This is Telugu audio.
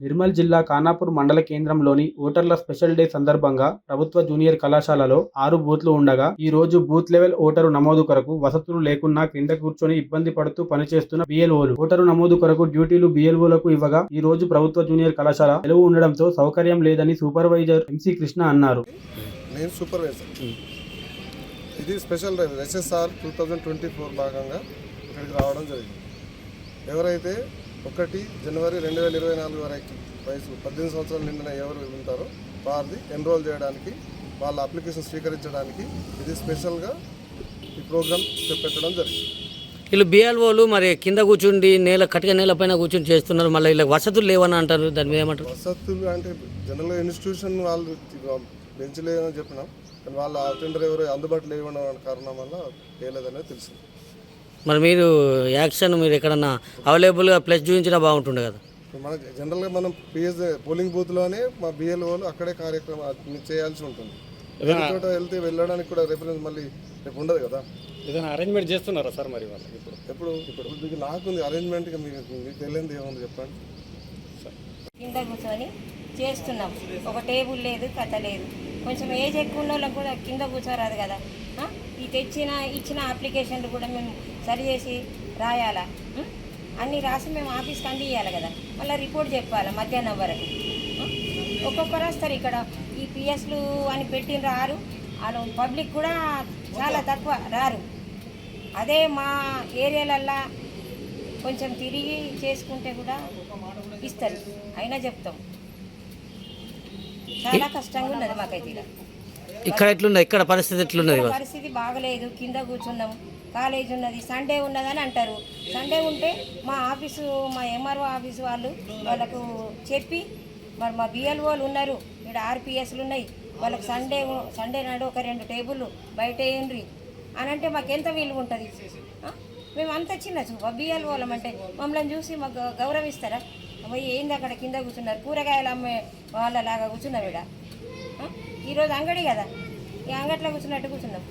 నిర్మల్ జిల్లా ఖానాపూర్ మండల కేంద్రంలోని ఓటర్ల స్పెషల్ డే సందర్భంగా ప్రభుత్వ జూనియర్ కళాశాలలో 6 బూత్లు ఉండగా ఈ రోజు బూత్ లెవెల్ ఓటరు నమోదు కొరకు వసతులు లేకున్నా క్రింద కూర్చొని ఇబ్బంది పడుతూ పనిచేస్తున్న బిఎల్ఓలు ఓటరు నమోదు కొరకు డ్యూటీలు బిఎల్ఓలకు ఇవ్వగా ఈ రోజు ప్రభుత్వ జూనియర్ కళాశాల సెలవు ఉండడంతో సౌకర్యం లేదని సూపర్వైజర్ ఎంసీ కృష్ణ అన్నారు. నేను సూపర్వైజర్. ఇది స్పెషల్ డ్రైవ్ ఎస్ఎస్ఆర్ 2024 భాగంగా ఇక్కడికి రావడం జరిగింది. ఎవరైతే 1 జనవరి 2024 వరకు వయసు 18 సంవత్సరాలు నిండిన ఎవరు ఉంటారో వారిది ఎన్రోల్ చేయడానికి, వాళ్ళ అప్లికేషన్ స్వీకరించడానికి ఇది స్పెషల్గా ఈ ప్రోగ్రామ్ పెట్టడం జరిగింది. వీళ్ళు బిఎల్ఓలు మరి కింద కూర్చుండి కటిక నేల పైన కూర్చొని చేస్తున్నారు. మళ్ళీ ఇలా వసతులు లేవని అంటారు. దాని మీద ఏమంటారు? వసతులు అంటే జనరల్గా ఇన్స్టిట్యూషన్ వాళ్ళు బెంచ్ లేదని చెప్పినాం, కానీ వాళ్ళ అటెండర్ ఎవరు అందుబాటులో లేవడం కారణం వల్ల వేయలేదనేది తెలిసింది. మరి మీరు యాక్షన్ మీరు ఎక్కడన్నా అవైలబుల్గా ప్లస్ చూపించినా బాగుంటుండే కదా. మన జనరల్గా మనం పిఎస్ పోలింగ్ బూత్లోనే మా బిఎల్ఓలు అక్కడే కార్యక్రమం చేయాల్సి ఉంటుంది. వేరే చోట వెళ్తే వెళ్ళడానికి కూడా రిఫరెన్స్ మళ్ళీ రేపు ఉండదు కదా. ఏదైనా అరేంజ్మెంట్ చేస్తున్నారా సార్ మరి వాళ్ళకి? ఇప్పుడు మీకు నాకుంది అరేంజ్మెంట్గా మీకు తెలియదు ఏముంది చెప్పండి. కింద కూర్చొని చేస్తున్నాం. ఒక టేబుల్ లేదు, కథ లేదు. కొంచెం ఏజ్ ఎక్కువ ఉన్న వాళ్ళకి కూడా కింద కూర్చోరాదు కదా. ఈ ఇచ్చిన అప్లికేషన్లు కూడా మేము సరి చేసి రాయాలా, అన్నీ రాసి మేము ఆఫీస్కి అందియాలి కదా. మళ్ళీ రిపోర్ట్ చెప్పాలి మధ్యాహ్నం వరకు. ఒక్కొక్కరు వస్తారు ఇక్కడ ఈ పిఎస్లు అని పెట్టిన రారు. వాళ్ళు పబ్లిక్ కూడా చాలా తక్కువ రారు. అదే మా ఏరియాలల్లో కొంచెం తిరిగి చేసుకుంటే కూడా ఇస్తారు. అయినా చెప్తాం చాలా కష్టంగా ఉన్నది మాకైతే. ఇక్కడ ఎట్లున్నది? ఇక్కడ పరిస్థితి ఎట్లున్నది? పరిస్థితి బాగలేదు. కింద కూర్చున్నాం. కాలేజ్ ఉన్నది, సండే ఉన్నదని అంటారు. సండే ఉంటే మా ఆఫీసు, మా ఎంఆర్ఓ ఆఫీసు వాళ్ళకు చెప్పి మరి మా బిఎల్ఓలు ఉన్నారు, ఇక్కడ ఆర్పిఎస్లు ఉన్నాయి, వాళ్ళకి సండే నాడు ఒక 2 టేబుల్ బయట వేయండి అని అంటే మాకు ఎంత విలువ ఉంటుంది? మేము అంత చిన్న చూప బిఎల్ఓలం అంటే మమ్మల్ని చూసి మాకు గౌరవిస్తారా? అమ్మాయి ఏంది అక్కడ కింద కూర్చున్నారు, కూరగాయలు అమ్మే వాళ్ళలాగా కూర్చున్నాం. ఇక్కడ ఈరోజు అంగడి కదా, ఈ అంగట్లో కూర్చున్నట్టు కూర్చున్నాం.